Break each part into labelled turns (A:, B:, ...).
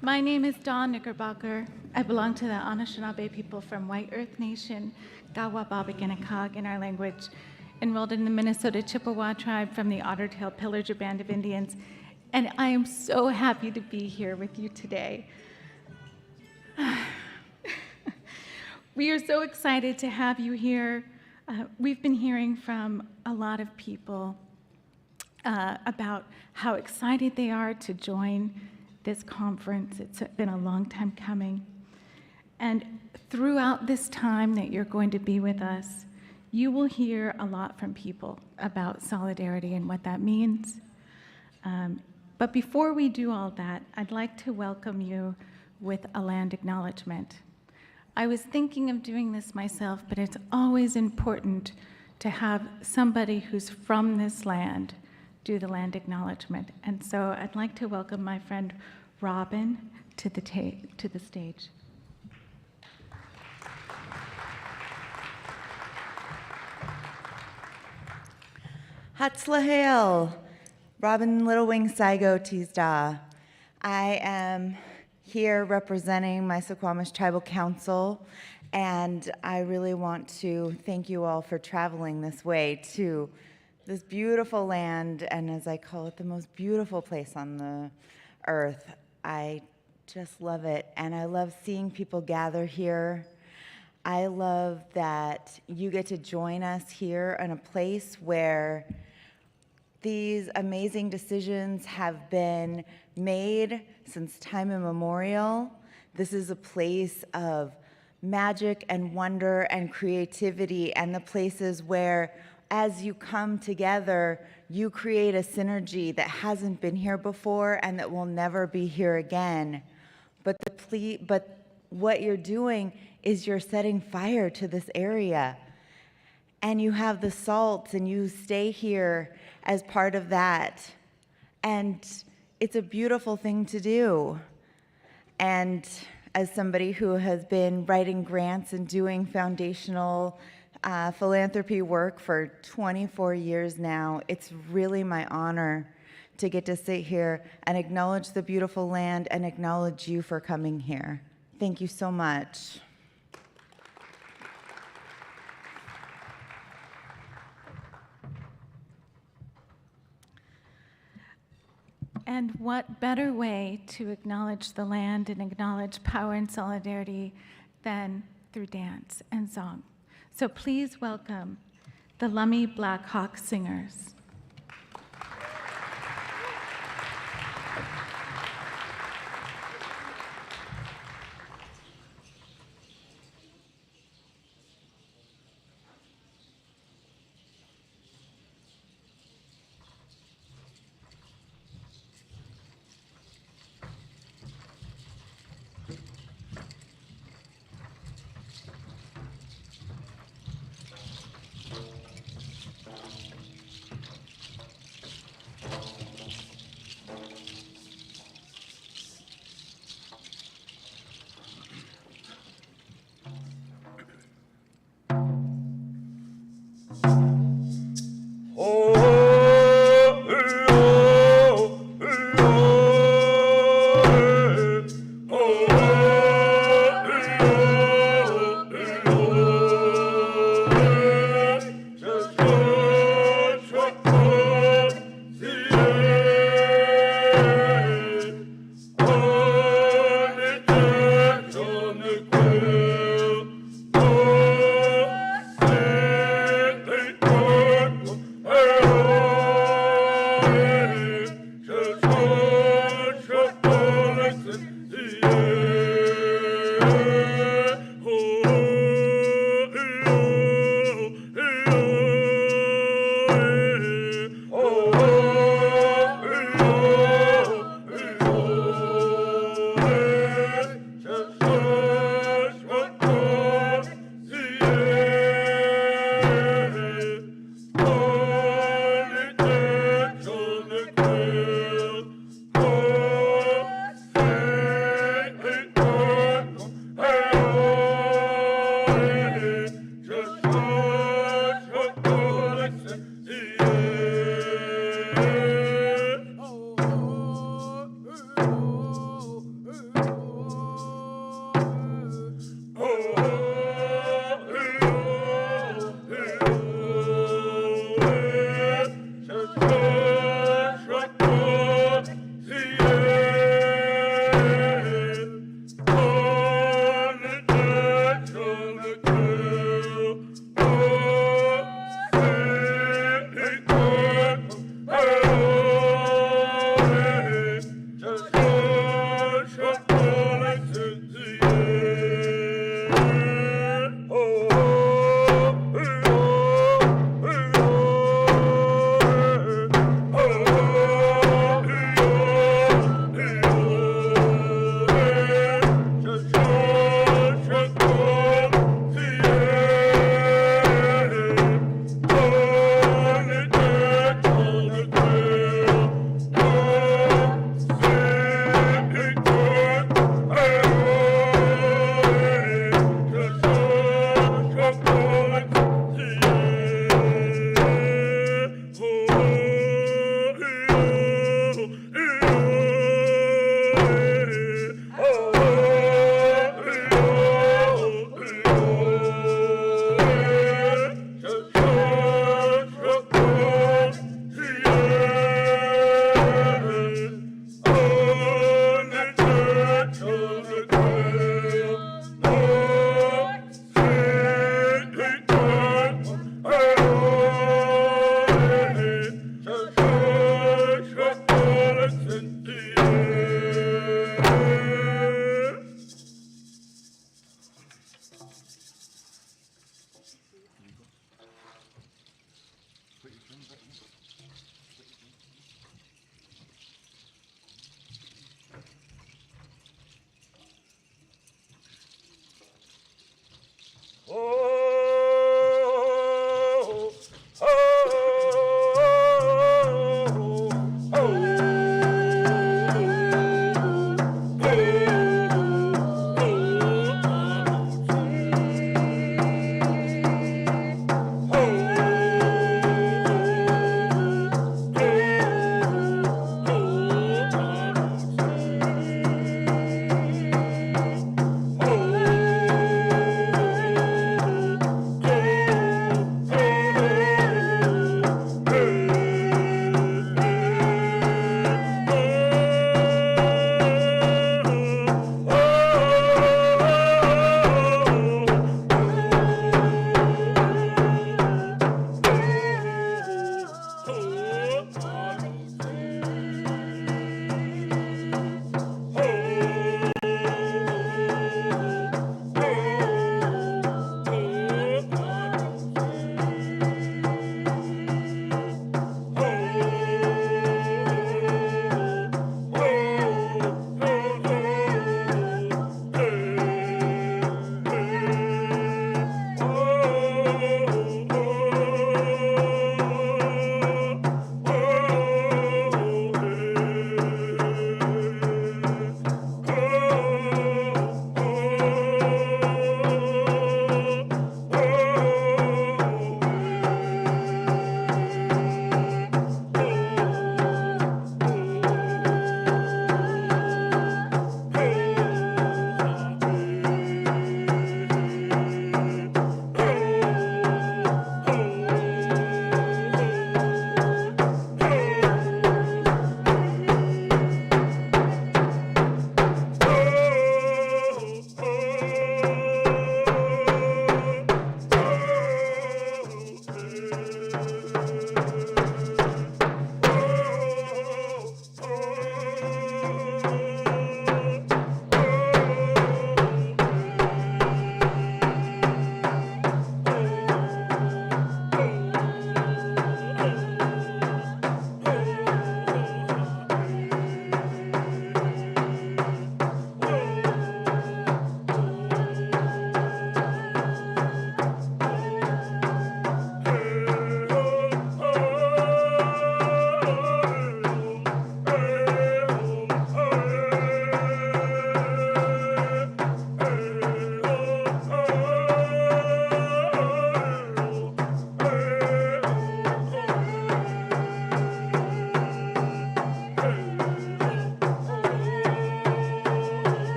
A: My name is Dawn Knickerbocker. I belong to the Anishinaabe people from White Earth Nation, Gawababaginakkag in our language, enrolled in the Minnesota Chippewa tribe from the Otter Tail Pillager Band of Indians, and I am so happy to be here with you today. We are so excited to have you here. We've been hearing from a lot of people about how excited they are to join this conference. It's been a long time coming. And throughout this time that you're going to be with us, you will hear a lot from people about solidarity and what that means. But before we do all that, I'd like to welcome you with a land acknowledgement. I was thinking of doing this myself, but it's always important to have somebody who's from this land do the land acknowledgement. And so I'd like to welcome my friend Robin to the stage.
B: Hatzlahale, Robin Little Wing Saigo Tizda. I am here representing my Suquamish Tribal Council, and I really want to thank you all for traveling this way to this beautiful land, and as I call it, the most beautiful place on the earth. I just love it, and I love seeing people gather here. I love that you get to join us here in a place where these amazing decisions have been made since time immemorial. This is a place of magic and wonder and creativity, and the places where, as you come together, you create a synergy that hasn't been here before and that will never be here again. But what you're doing is you're setting fire to this area. And you have the salts, and you stay here as part of that. And it's a beautiful thing to do. And as somebody who has been writing grants and doing foundational philanthropy work for 24 years now, it's really my honor to get to sit here and acknowledge the beautiful land and acknowledge you for coming here. Thank you so much.
A: And what better way to acknowledge the land and acknowledge power and solidarity than through dance and song. So please welcome the Lummi Black Hawk Singers.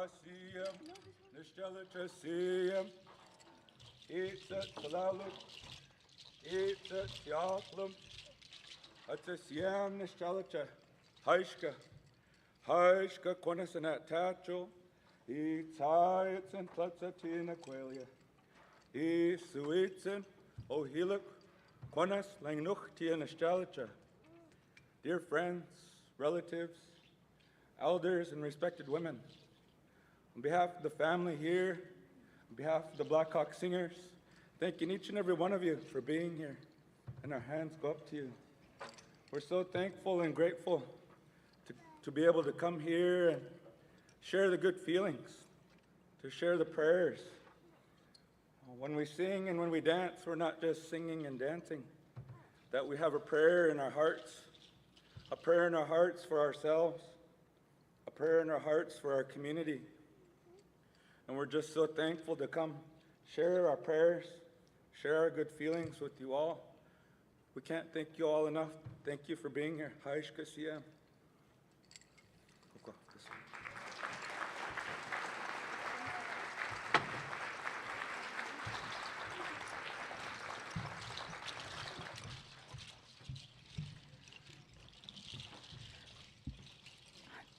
C: Hasiyam, Nishtalacha Siyam, Etzat Salalut, Etzat Yaflam, Atasiyam, Nishtalacha, Haishka, Haishka, Quanasanat Tacho, Etzayatsan, Platsatina Quelia, Esuitsan, Ohiluk, Quanas, Langnuchtia, Nishtalacha. Dear friends, relatives, elders, and respected women, on behalf of the family here, on behalf of the Blackhawk Singers, thanking each and every one of you for being here, and our hands go up to you. We're so thankful and grateful to be able to come here and share the good feelings, to share the prayers. When we sing and when we dance, we're not just singing and dancing, that we have a prayer in our hearts, a prayer in our hearts for ourselves, a prayer in our hearts for our community. And we're just so thankful to come share our prayers, share our good feelings with you all. We can't thank you all enough. Thank you for being here. Haishka Siyam.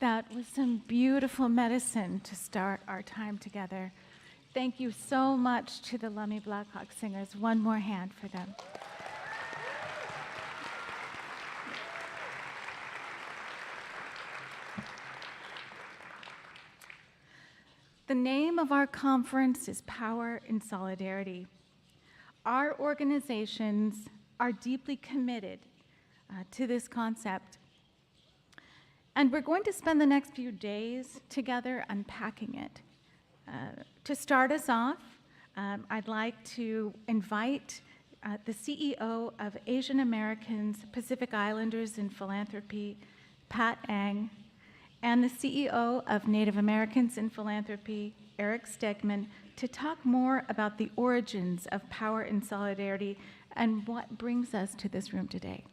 A: That was some beautiful medicine to start our time together. Thank you so much to the Lummi Blackhawk Singers. One more hand for them. The name of our conference is Power in Solidarity. Our organizations are deeply committed to this concept. And we're going to spend the next few days together unpacking it. To start us off, I'd like to invite the CEO of Asian Americans, Pacific Islanders in Philanthropy, Pat Ang, and the CEO of Native Americans in Philanthropy, Eric Stegman, to talk more about the origins of Power in Solidarity and what brings us to this room today.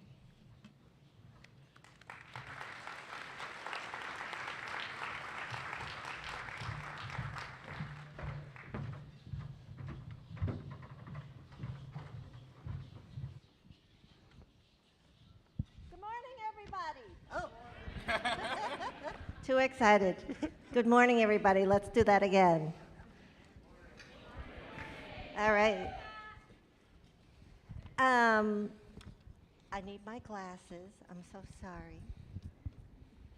D: Too excited. Good morning, everybody. Let's do that again. All right. I need my glasses. I'm so sorry.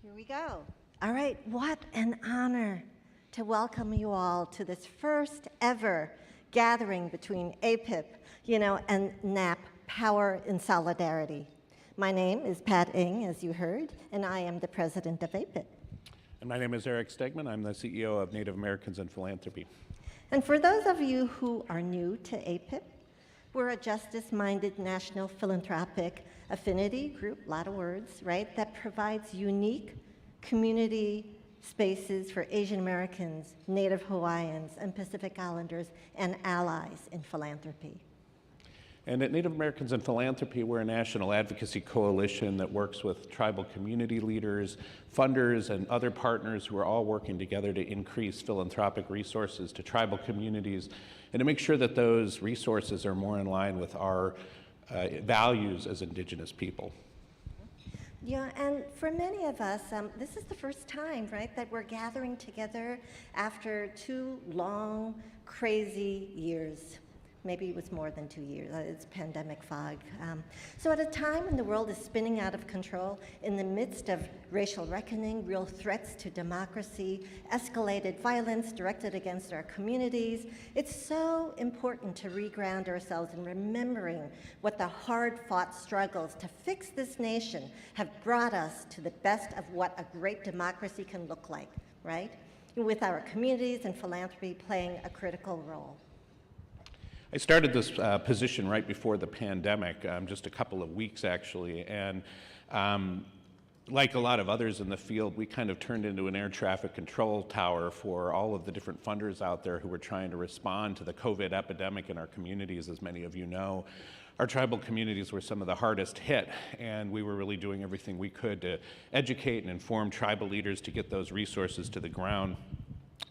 D: Here we go. All right. What an honor to welcome you all to this first ever gathering between AAPIP, and NAP, Power in Solidarity. My name is Pat Ng, as you heard, and I am the president of AAPIP.
E: And my name is Eric Stegman. I'm the CEO of Native Americans in Philanthropy.
D: And for those of you who are new to AAPIP, we're a justice-minded national philanthropic affinity group, a lot of words, right, that provides unique community spaces for Asian Americans, Native Hawaiians, and Pacific Islanders, and allies in philanthropy.
E: And at Native Americans in Philanthropy, we're a national advocacy coalition that works with tribal community leaders, funders, and other partners who are all working together to increase philanthropic resources to tribal communities and to make sure that those resources are more in line with our values as Indigenous people.
D: Yeah, and for many of us, this is the first time, right, that we're gathering together after 2 long, crazy years. Maybe it was more than 2 years. It's pandemic fog. So at a time when the world is spinning out of control, in the midst of racial reckoning, real threats to democracy, escalated violence directed against our communities, it's so important to reground ourselves in remembering what the hard-fought struggles to fix this nation have brought us to the best of what a great democracy can look like, right? With our communities and philanthropy playing a critical role.
E: I started this position right before the pandemic, just a couple of weeks actually, and like a lot of others in the field, we kind of turned into an air traffic control tower for all of the different funders out there who were trying to respond to the COVID epidemic in our communities. As many of you know, our tribal communities were some of the hardest hit, and we were really doing everything we could to educate and inform tribal leaders to get those resources to the ground.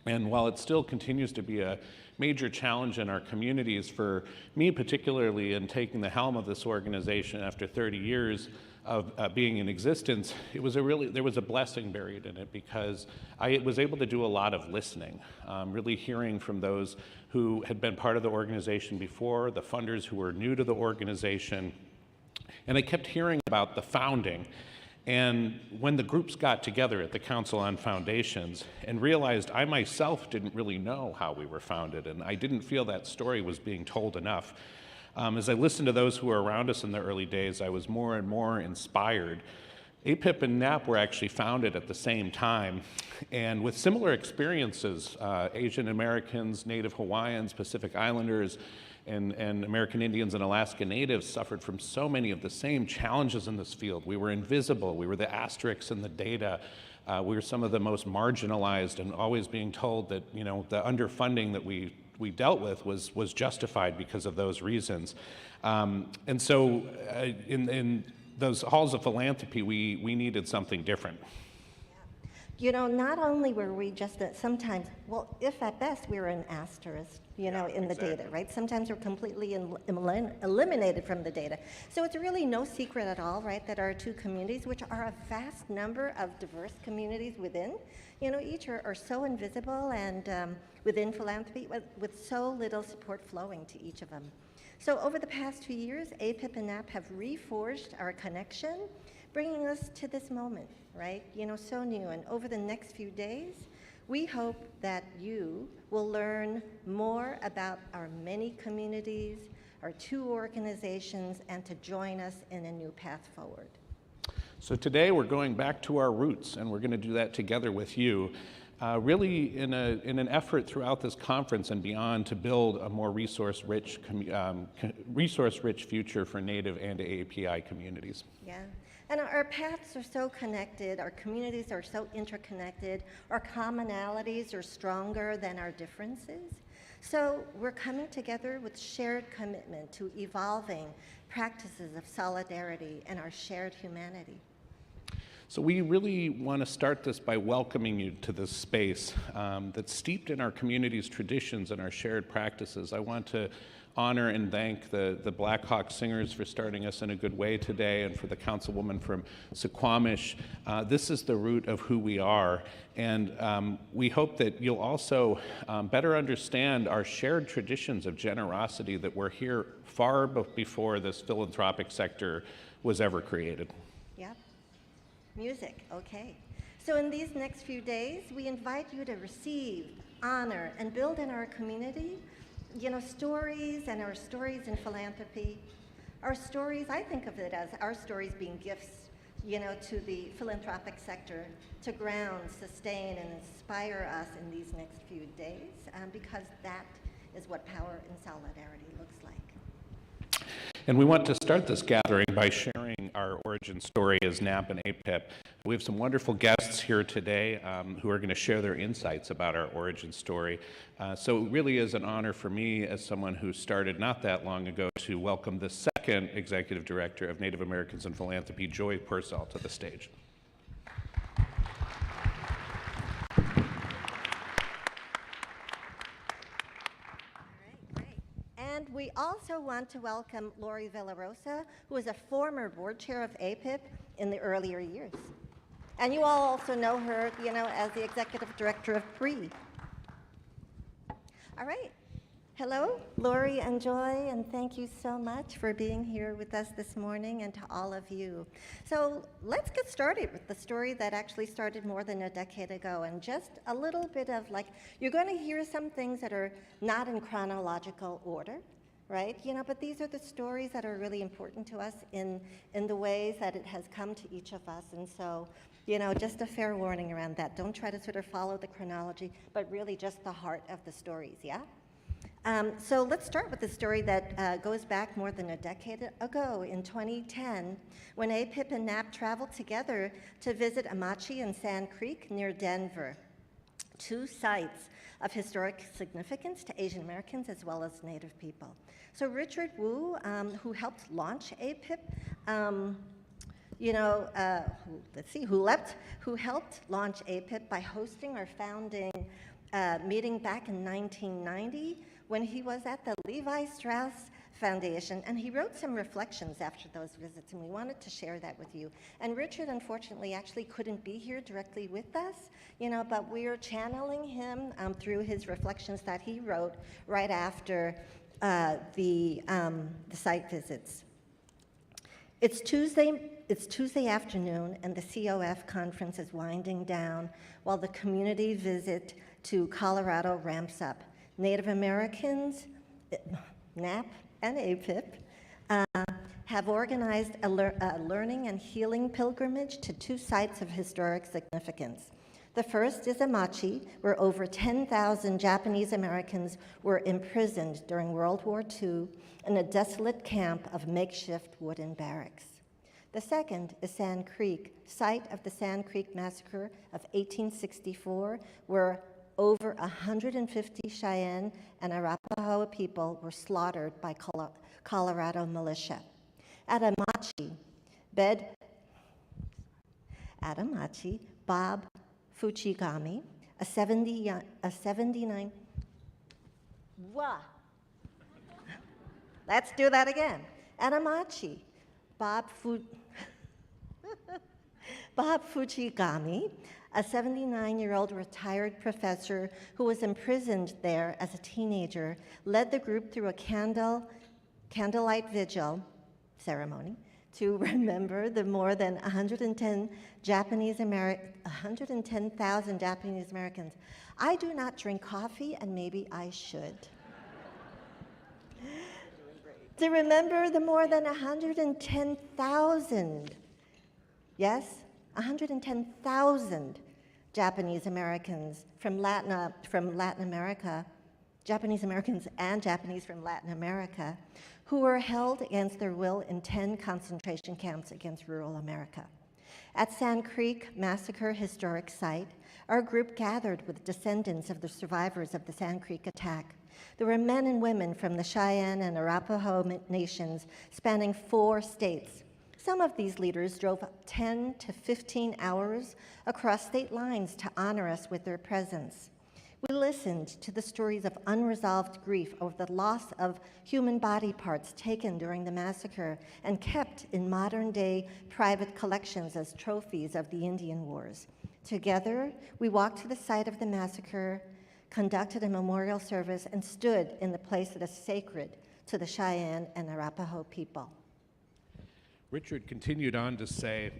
E: And while it still continues to be a major challenge in our communities, for me particularly in taking the helm of this organization after 30 years of being in existence, there was a blessing buried in it, because I was able to do a lot of listening, really hearing from those who had been part of the organization before, the funders who were new to the organization, and I kept hearing about the founding. And when the groups got together at the Council on Foundations and realized I myself didn't really know how we were founded, and I didn't feel that story was being told enough, as I listened to those who were around us in the early days, I was more and more inspired. AAPIP and NAP were actually founded at the same time, and with similar experiences, Asian Americans, Native Hawaiians, Pacific Islanders, and American Indians and Alaska Natives suffered from so many of the same challenges in this field. We were invisible, we were the asterisks in the data, we were some of the most marginalized, and always being told that, you know, the underfunding that we dealt with was justified because of those reasons. And so in those halls of philanthropy, we needed something different.
D: You know, not only were we just sometimes, well, if at best we were an asterisk, you know, in the data, right? Sometimes we're completely eliminated from the data. So it's really no secret at all, right, that our two communities, which are a vast number of diverse communities within, you know, each are so invisible and within philanthropy with so little support flowing to each of them. So over the past 2 years, AAPIP and NAP have reforged our connection, bringing us to this moment, right? You know, so new. And over the next few days, we hope that you will learn more about our many communities, our two organizations, and to join us in a new path forward.
E: So today we're going back to our roots, and we're going to do that together with you, really in an effort throughout this conference and beyond to build a more resource-rich future for Native and AAPI communities.
D: Yeah. And our paths are so connected, our communities are so interconnected, our commonalities are stronger than our differences. So we're coming together with shared commitment to evolving practices of solidarity and our shared humanity.
E: So we really want to start this by welcoming you to this space that's steeped in our community's traditions and our shared practices. I want to honor and thank the Black Hawk Singers for starting us in a good way today, and for the councilwoman from Suquamish. This is the root of who we are, and we hope that you'll also better understand our shared traditions of generosity that were here far before this philanthropic sector was ever created.
D: Yep. Music, okay. So in these next few days, we invite you to receive, honor, and build in our community, you know, stories and our stories in philanthropy. Our stories, I think of it as our stories being gifts, you know, to the philanthropic sector to ground, sustain, and inspire us in these next few days, because that is what power and solidarity looks like.
E: And we want to start this gathering by sharing our origin story as NAP and AAPIP. We have some wonderful guests here today who are going to share their insights about our origin story. So it really is an honor for me, as someone who started not that long ago, to welcome the second Executive Director of Native Americans and Philanthropy, Joy Purcell, to the stage.
D: And we also want to welcome Lori Villarosa, who is a former board chair of AAPIP in the earlier years. And you all also know her, you know, as the executive director of PRE. All right. Hello, Lori and Joy, and thank you so much for being here with us this morning, and to all of you. So let's get started with the story that actually started more than a decade ago, and just a little bit of like, you're going to hear some things that are not in chronological order, right? You know, but these are the stories that are really important to us in the ways that it has come to each of us. And so, you know, just a fair warning around that. Don't try to sort of follow the chronology, but really just the heart of the stories, yeah? So let's start with the story that goes back more than a decade ago in 2010, when AAPIP and NAP traveled together to visit Amachi and Sand Creek near Denver, two sites of historic significance to Asian Americans as well as Native people. So Richard Wu, who helped launch AAPIP, who helped launch AAPIP by hosting our founding meeting back in 1990 when he was at the Levi Strauss Foundation, and he wrote some reflections after those visits, and we wanted to share that with you. And Richard, unfortunately, actually couldn't be here directly with us, but we're channeling him through his reflections that he wrote right after the site visits. It's Tuesday afternoon, and the COF conference is winding down while the community visit to Colorado ramps up. Native Americans, NAP and AAPIP, have organized a learning and healing pilgrimage to two sites of historic significance. The first is Amachi, where over 10,000 Japanese Americans were imprisoned during World War II in a desolate camp of makeshift wooden barracks. The second is Sand Creek, site of the Sand Creek Massacre of 1864, where over 150 Cheyenne and Arapaho people were slaughtered by Colorado militia. At Amachi, Bob Fuchigami, a 79. Let's do that again. At Amachi, Bob Fuchigami, a 79-year-old retired professor who was imprisoned there as a teenager, led the group through a candlelight vigil ceremony to remember the more than 110,000 Japanese Americans. I do not drink coffee, and maybe I should. To remember the more than 110,000, yes, 110,000 Japanese Americans from Latin America, Japanese Americans and Japanese from Latin America, who were held against their will in 10 concentration camps against rural America. At Sand Creek Massacre Historic Site, our group gathered with descendants of the survivors of the Sand Creek attack. There were men and women from the Cheyenne and Arapaho nations spanning 4 states. Some of these leaders drove 10 to 15 hours across state lines to honor us with their presence. We listened to the stories of unresolved grief over the loss of human body parts taken during the massacre and kept in modern-day private collections as trophies of the Indian Wars. Together, we walked to the site of the massacre, conducted a memorial service, and stood in the place that is sacred to the Cheyenne and Arapaho people.
E: Richard continued on to say,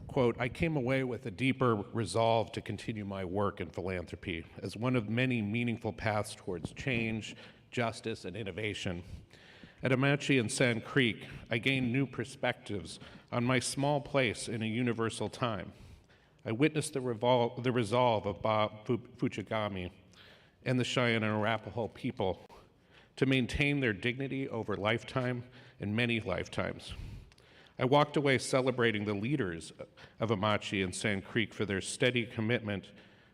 E: quote, "I came away with a deeper resolve to continue my work in philanthropy as one of many meaningful paths towards change, justice, and innovation. At Amachi and Sand Creek, I gained new perspectives on my small place in a universal time. I witnessed the resolve of Bob Fuchigami and the Cheyenne and Arapaho people to maintain their dignity over lifetime and many lifetimes. I walked away celebrating the leaders of Amachi and Sand Creek for their steady commitment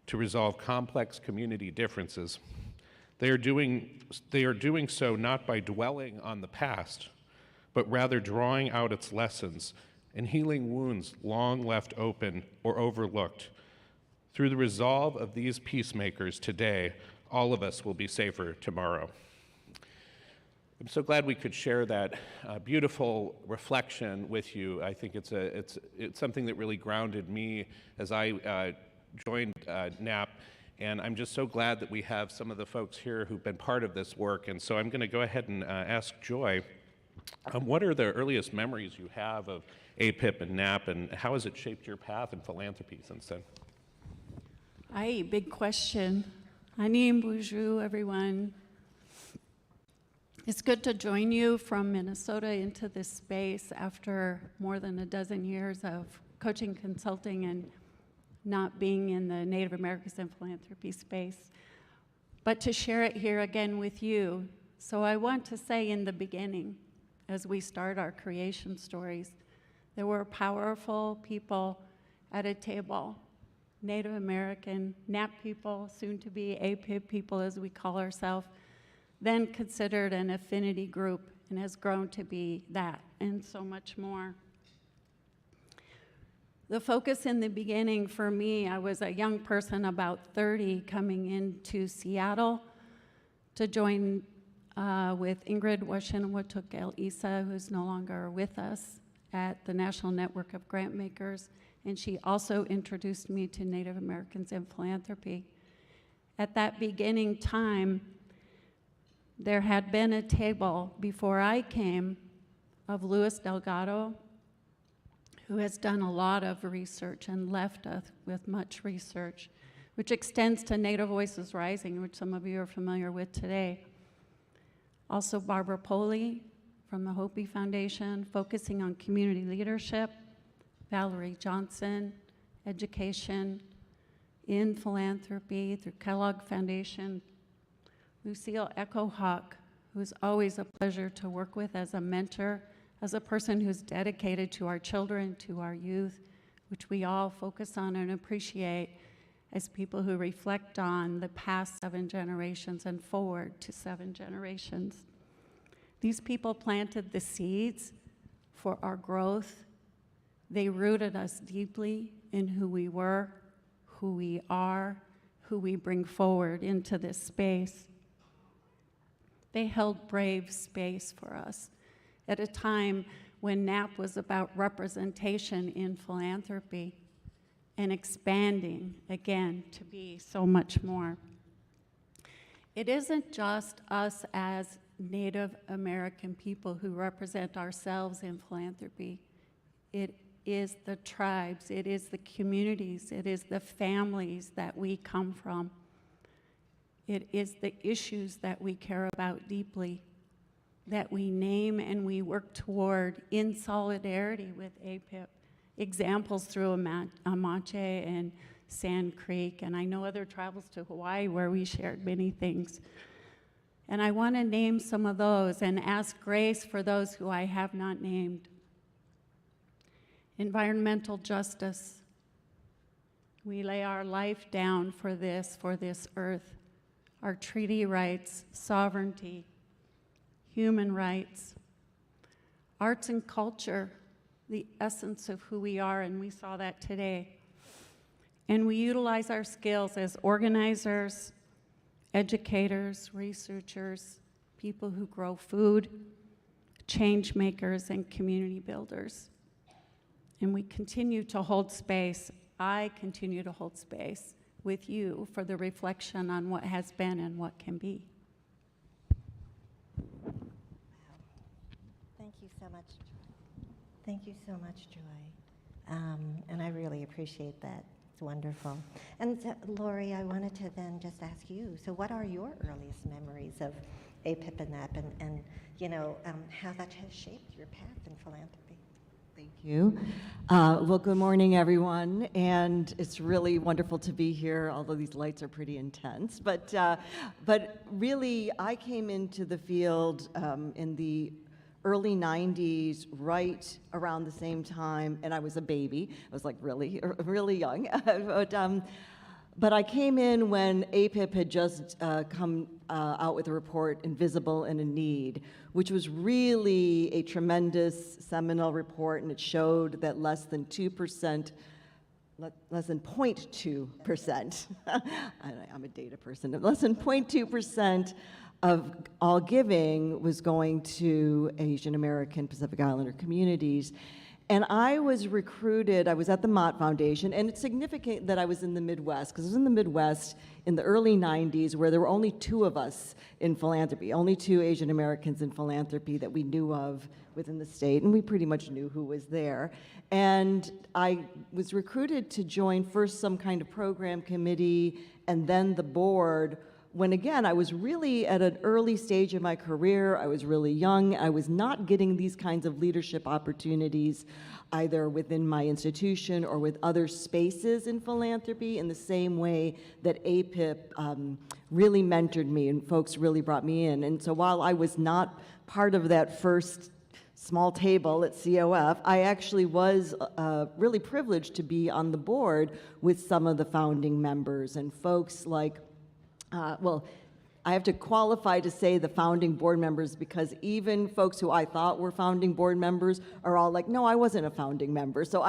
E: to resolve complex community differences. They are doing so not by dwelling on the past, but rather drawing out its lessons and healing wounds long left open or overlooked. Through the resolve of these peacemakers today, all of us will be safer tomorrow." I'm so glad we could share that beautiful reflection with you. I think it's something that really grounded me as I joined NAP, and I'm just so glad that we have some of the folks here who've been part of this work. And so I'm going to go ahead and ask Joy, what are the earliest memories you have of AAPIP and NAP, and how has it shaped your path in philanthropy since then?
F: Aye, big question. Ani bonjour, everyone. It's good to join you from Minnesota into this space after more than a dozen years of coaching, consulting, and not being in the Native Americans and philanthropy space, but to share it here again with you. So I want to say in the beginning, as we start our creation stories, there were powerful people at a table, Native American, NAP people, soon to be AAPIP people as we call ourselves, then considered an affinity group and has grown to be that and so much more. The focus in the beginning for me, I was a young person about 30 coming into Seattle to join with Ingrid Washinawatukel Isa, who's no longer with us, at the National Network of Grantmakers, and she also introduced me to Native Americans in philanthropy. At that beginning time, there had been a table before I came of Luis Delgado, who has done a lot of research and left us with much research, which extends to Native Voices Rising, which some of you are familiar with today. Also Barbara Poley from the Hopi Foundation, focusing on community leadership, Valerie Johnson, education in philanthropy through Kellogg Foundation, Lucille Echohawk, who's always a pleasure to work with as a mentor, as a person who's dedicated to our children, to our youth, which we all focus on and appreciate as people who reflect on the past 7 generations and forward to 7 generations. These people planted the seeds for our growth. They rooted us deeply in who we were, who we are, who we bring forward into this space. They held brave space for us at a time when NAP was about representation in philanthropy and expanding again to be so much more. It isn't just us as Native American people who represent ourselves in philanthropy. It is the tribes, it is the communities, it is the families that we come from. It is the issues that we care about deeply, that we name and we work toward in solidarity with AAPIP. Examples through Amache and Sand Creek, and I know other travels to Hawaii where we shared many things. And I want to name some of those and ask grace for those who I have not named. Environmental justice. We lay our life down for this earth. Our treaty rights, sovereignty, human rights. Arts and culture, the essence of who we are, and we saw that today. And we utilize our skills as organizers, educators, researchers, people who grow food, change makers, and community builders. And we continue to hold space. I continue to hold space with you for the reflection on what has been and what can be.
D: Wow. Thank you so much. Thank you so much, Joy. And I really appreciate that. It's wonderful. And Lori, I wanted to then just ask you, so what are your earliest memories of AAPIP and NAP and you know, how that has shaped your path in philanthropy?
G: Thank you. Well, good morning, everyone. And it's really wonderful to be here, although these lights are pretty intense. But really, I came into the field in the early 90s, right around the same time, and I was a baby. I was like really young. But I came in when AAPIP had just come out with a report, Invisible and in Need, which was really a tremendous seminal report, and it showed that less than 0.2%, I'm a data person, less than 0.2% of all giving was going to Asian American Pacific Islander communities. And I was recruited, I was at the Mott Foundation, and it's significant that I was in the Midwest, because I was in the Midwest in the early 90s where there were only 2 of us in philanthropy, only 2 Asian Americans in philanthropy that we knew of within the state, and we pretty much knew who was there. And I was recruited to join first some kind of program committee and then the board, when again, I was really at an early stage of my career. I was really young. I was not getting these kinds of leadership opportunities either within my institution or with other spaces in philanthropy in the same way that AAPIP really mentored me and folks really brought me in. And so while I was not part of that first small table at COF, I actually was really privileged to be on the board with some of the founding members and folks like I have to qualify to say the founding board members, because even folks who I thought were founding board members are all like, no, I wasn't a founding member. So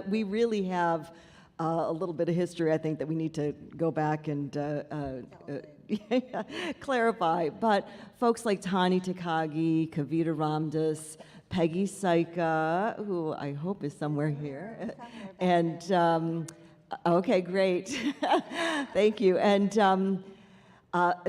G: we really have a little bit of history, I think, that we need to go back and clarify. But folks like Tani Takagi, Kavita Ramdas, Peggy Saika, who I hope is somewhere here, and okay, great, thank you, and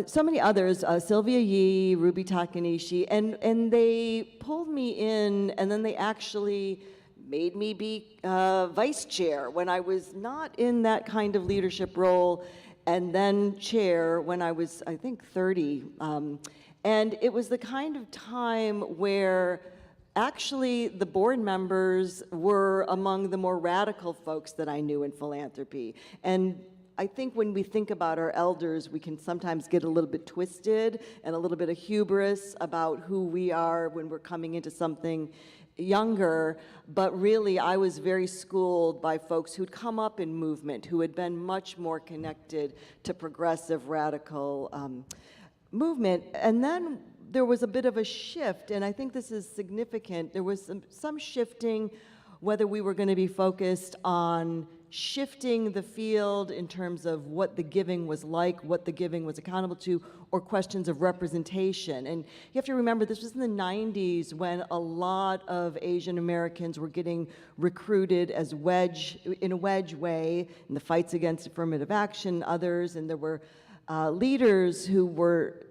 G: so many others, Sylvia Yee, Ruby Takanishi, and they pulled me in, and then they actually made me be vice chair when I was not in that kind of leadership role, and then chair when I was, I think, 30. And it was the kind of time where actually the board members were among the more radical folks that I knew in philanthropy. And I think when we think about our elders, we can sometimes get a little bit twisted and a little bit of hubris about who we are when we're coming into something younger, but really I was very schooled by folks who'd come up in movement, who had been much more connected to progressive, radical movement. And then there was a bit of a shift, and I think this is significant. There was some shifting, whether we were going to be focused on shifting the field in terms of what the giving was like, what the giving was accountable to, or questions of representation. And you have to remember, this was in the 90s when a lot of Asian Americans were getting recruited as in a wedge way in the fights against affirmative action, others, and there were leaders who were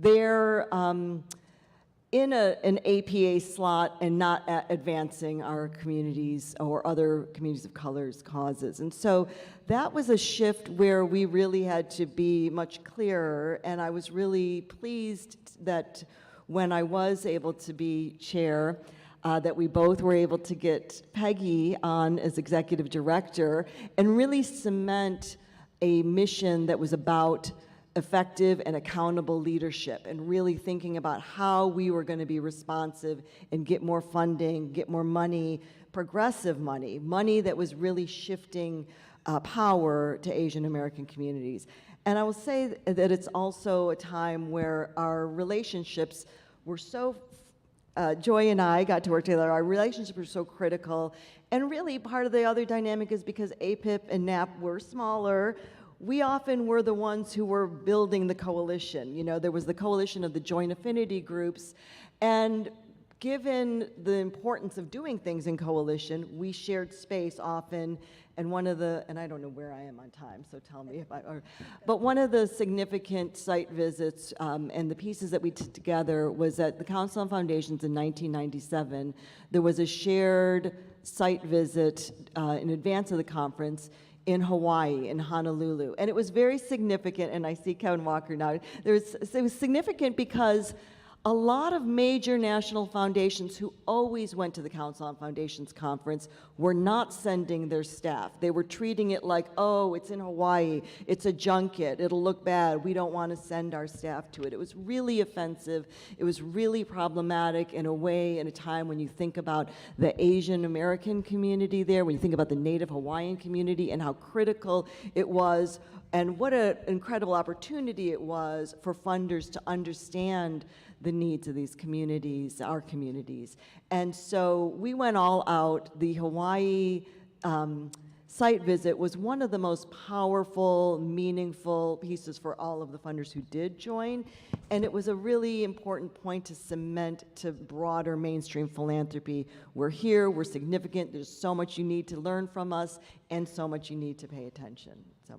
G: there in an APA slot and not advancing our communities or other communities of color's causes. And so that was a shift where we really had to be much clearer, and I was really pleased that when I was able to be chair, that we both were able to get Peggy on as executive director and really cement a mission that was about effective and accountable leadership, and really thinking about how we were going to be responsive and get more funding, get more money, progressive money, money that was really shifting power to Asian American communities. And I will say that it's also a time where our relationships were so, Joy and I got to work together, our relationships were so critical, and really part of the other dynamic is because APIP and NAP were smaller, we often were the ones who were building the coalition. You know, there was the coalition of the joint affinity groups, and given the importance of doing things in coalition, we shared space often, and one of the, and I don't know where I am on time, so tell me if but one of the significant site visits and the pieces that we took together was at the Council on Foundations in 1997. There was a shared site visit in advance of the conference in Hawaii, in Honolulu. And it was very significant, and I see Kevin Walker now. It was significant because a lot of major national foundations who always went to the Council on Foundations conference were not sending their staff. They were treating it like, oh, it's in Hawaii, it's a junket, it'll look bad, we don't want to send our staff to it. It was really offensive, it was really problematic in a way, in a time when you think about the Asian American community there, when you think about the Native Hawaiian community and how critical it was, and what an incredible opportunity it was for funders to understand the needs of these communities, our communities. And so we went all out. The Hawaii site visit was one of the most powerful, meaningful pieces for all of the funders who did join. And it was a really important point to cement to broader mainstream philanthropy. We're here, we're significant, there's so much you need to learn from us, and so much you need to pay attention. So.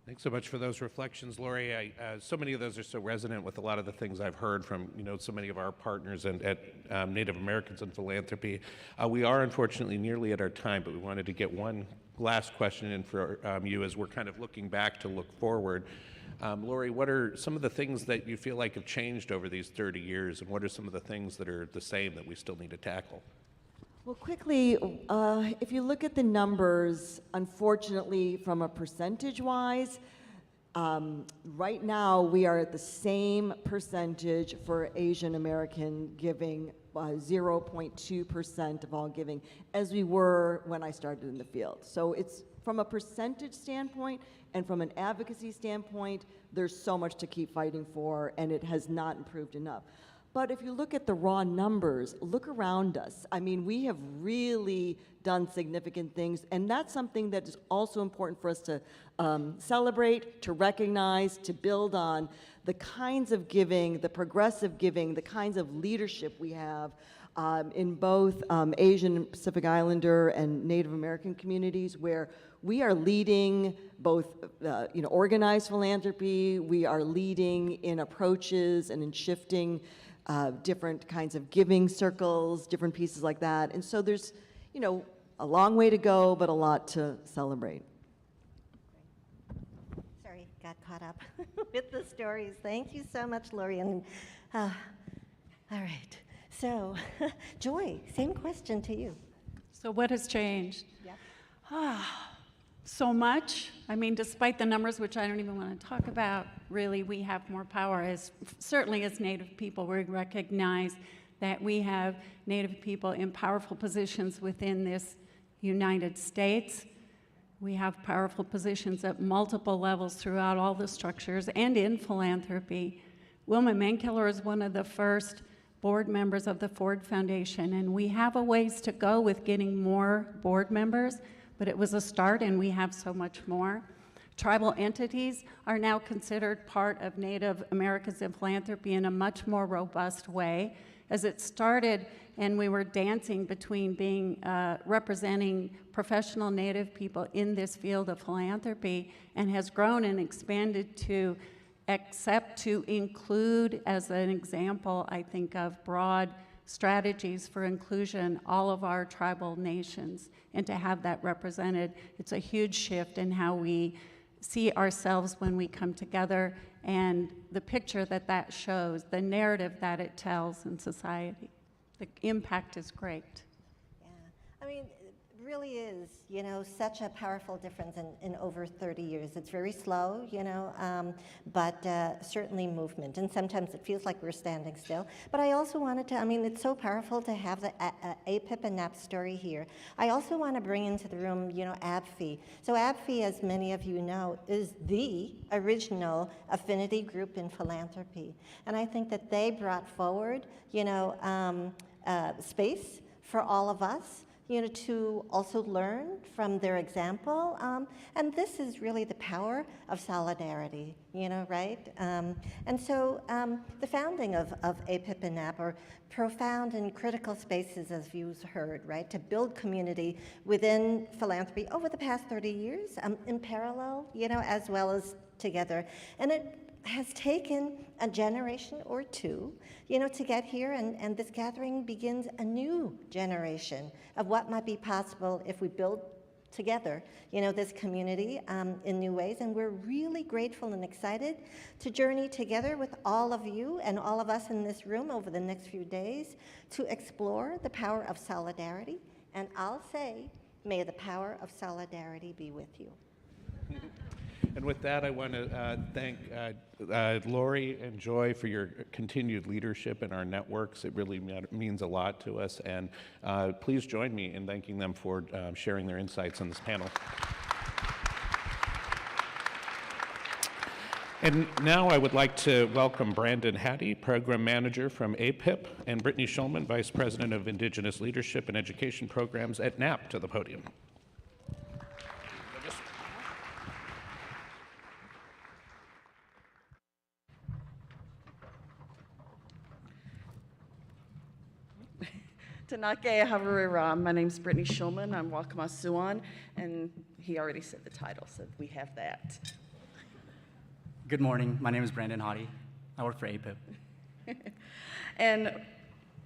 E: Thanks so much for those reflections, Lori. So many of those are so resonant with a lot of the things I've heard from so many of our partners and at Native Americans in philanthropy. We are unfortunately nearly at our time, but we wanted to get one last question in for you as we're kind of looking back to look forward. Lori, what are some of the things that you feel like have changed over these 30 years, and what are some of the things that are the same that we still need to tackle?
G: Well, quickly, if you look at the numbers, unfortunately, from a percentage-wise, right now we are at the same percentage for Asian American giving, 0.2% of all giving, as we were when I started in the field. So it's from a percentage standpoint and from an advocacy standpoint, there's so much to keep fighting for, and it has not improved enough. But if you look at the raw numbers, look around us. I mean, we have really done significant things, and that's something that is also important for us to celebrate, to recognize, to build on the kinds of giving, the progressive giving, the kinds of leadership we have in both Asian and Pacific Islander and Native American communities, where we are leading both organized philanthropy, we are leading in approaches and in shifting different kinds of giving circles, different pieces like that. And so there's, a long way to go, but a lot to celebrate.
D: Sorry, got caught up with the stories. Thank you so much, Lori. And all right, so Joy, same question to you.
F: So what has changed?
D: Yeah.
F: So much. I mean, despite the numbers, which I don't even want to talk about, really, we have more power. Certainly as Native people, we recognize that we have Native people in powerful positions within this United States. We have powerful positions at multiple levels throughout all the structures and in philanthropy. Wilma Mankiller is one of the first board members of the Ford Foundation, and we have a ways to go with getting more board members, but it was a start, and we have so much more. Tribal entities are now considered part of Native Americans in philanthropy in a much more robust way. As it started, and we were dancing between being representing professional Native people in this field of philanthropy, and has grown and expanded to include, as an example, I think, of broad strategies for inclusion, all of our tribal nations, and to have that represented. It's a huge shift in how we see ourselves when we come together, and the picture that shows, the narrative that it tells in society. The impact is great.
D: Yeah, I mean, it really is, such a powerful difference in over 30 years. It's very slow, but certainly movement. And sometimes it feels like we're standing still. But I also wanted to, it's so powerful to have the AAPIP and NAP story here. I also want to bring into the room, ABFI. So ABFI, as many of you know, is the original affinity group in philanthropy. And I think that they brought forward, space for all of us, to also learn from their example. And this is really the power of solidarity, right? And so the founding of APIP and NAP are profound and critical spaces, as you've heard, right? To build community within philanthropy over the past 30 years, in parallel, as well as together. And it has taken a generation or two, to get here, and this gathering begins a new generation of what might be possible if we build together, this community in new ways. And we're really grateful and excited to journey together with all of you and all of us in this room over the next few days to explore the power of solidarity. And I'll say, may the power of solidarity be with you.
E: And with that, I want to thank Lori and Joy for your continued leadership in our networks. It really means a lot to us. And please join me in thanking them for sharing their insights in this panel. And now I would like to welcome Brandon Hattie, Program Manager from APIP, and Brittany Schulman, Vice President of Indigenous Leadership and Education Programs at NAP, to the podium.
H: Tanake Havarira. My name's Brittany Schulman. I'm Wakama Siouan, and he already said the title, so we have that.
I: Good morning. My name is Brandon Hattie. I work for APIP.
H: And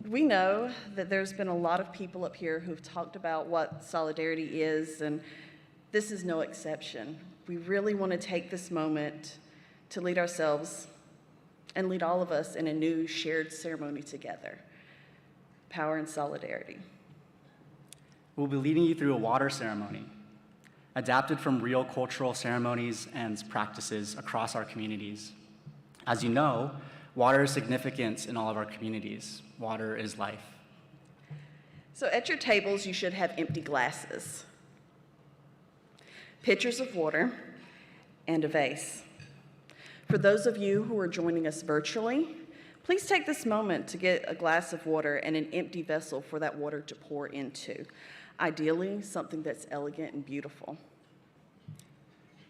H: we know that there's been a lot of people up here who've talked about what solidarity is, and this is no exception. We really want to take this moment to lead ourselves and lead all of us in a new shared ceremony together. Power and solidarity.
I: We'll be leading you through a water ceremony, adapted from real cultural ceremonies and practices across our communities. As you know, water is significant in all of our communities. Water is life.
H: So at your tables, you should have empty glasses, pitchers of water, and a vase. For those of you who are joining us virtually, please take this moment to get a glass of water and an empty vessel for that water to pour into. Ideally, something that's elegant and beautiful.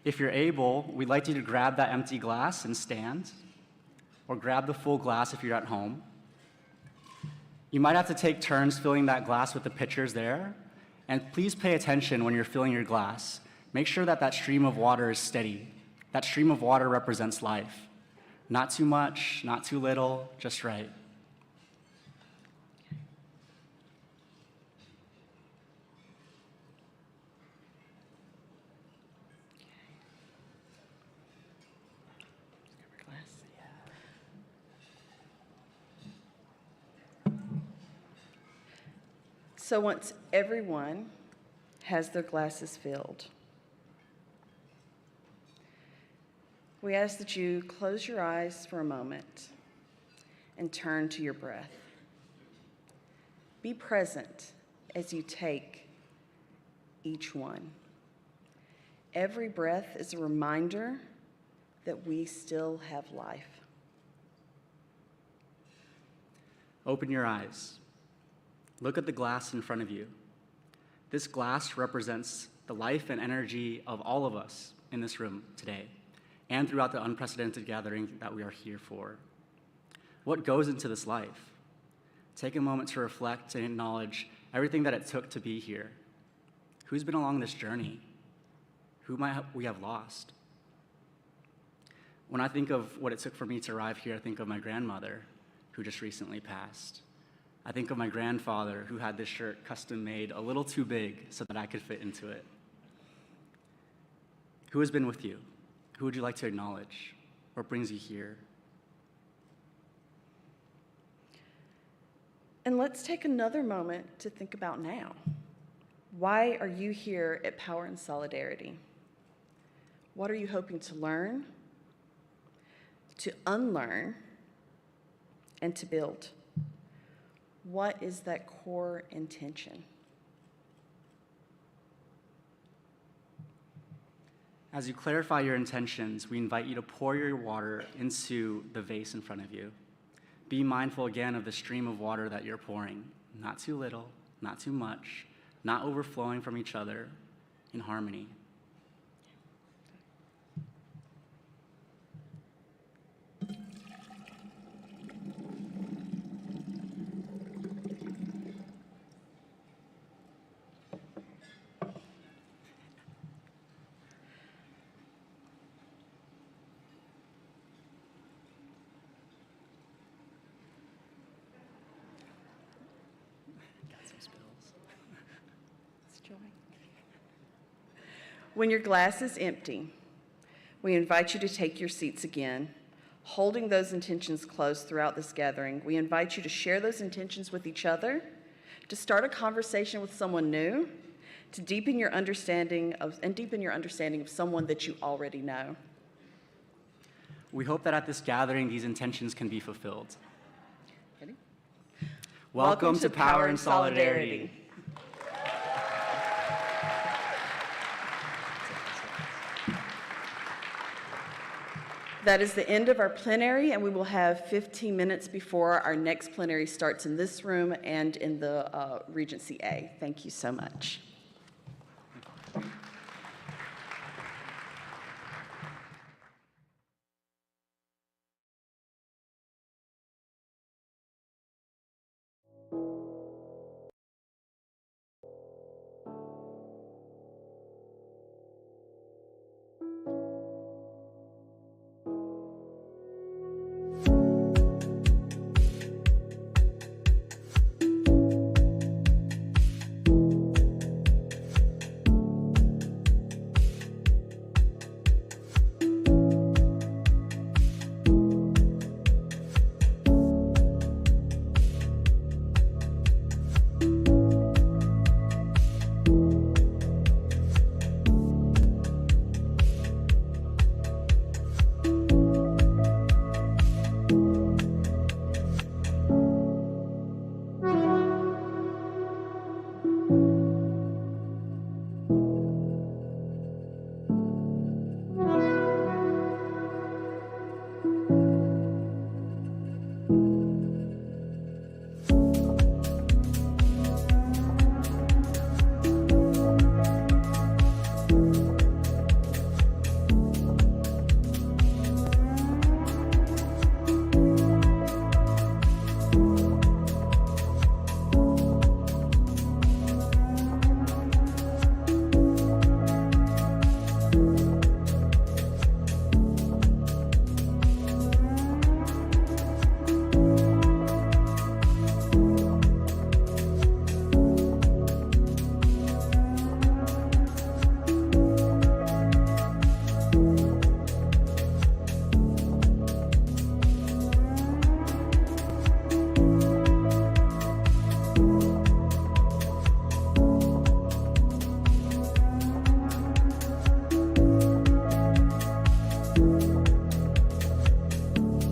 I: If you're able, we'd like you to grab that empty glass and stand, or grab the full glass if you're at home. You might have to take turns filling that glass with the pitchers there, and please pay attention when you're filling your glass. Make sure that that stream of water is steady. That stream of water represents life. Not too much, not too little, just right.
H: So once everyone has their glasses filled, we ask that you close your eyes for a moment and turn to your breath. Be present as you take each one. Every breath is a reminder that we still have life.
I: Open your eyes. Look at the glass in front of you. This glass represents the life and energy of all of us in this room today and throughout the unprecedented gathering that we are here for. What goes into this life? Take a moment to reflect and acknowledge everything that it took to be here. Who's been along this journey? Who might we have lost? When I think of what it took for me to arrive here, I think of my grandmother, who just recently passed. I think of my grandfather, who had this shirt custom made a little too big so that I could fit into it. Who has been with you? Who would you like to acknowledge? What brings you here?
H: And let's take another moment to think about now. Why are you here at Power and Solidarity? What are you hoping to learn, to unlearn, and to build? What is that core intention?
I: As you clarify your intentions, we invite you to pour your water into the vase in front of you. Be mindful again of the stream of water that you're pouring. Not too little, not too much, not overflowing from each other, in harmony.
H: When your glass is empty, we invite you to take your seats again. Holding those intentions close throughout this gathering, we invite you to share those intentions with each other, to start a conversation with someone new, to deepen your understanding of someone that you already know.
I: We hope that at this gathering, these intentions can be fulfilled.
H: Ready?
I: Welcome to Power and Solidarity.
H: That is the end of our plenary, and we will have 15 minutes before our next plenary starts in this room and in the Regency A. Thank you so much.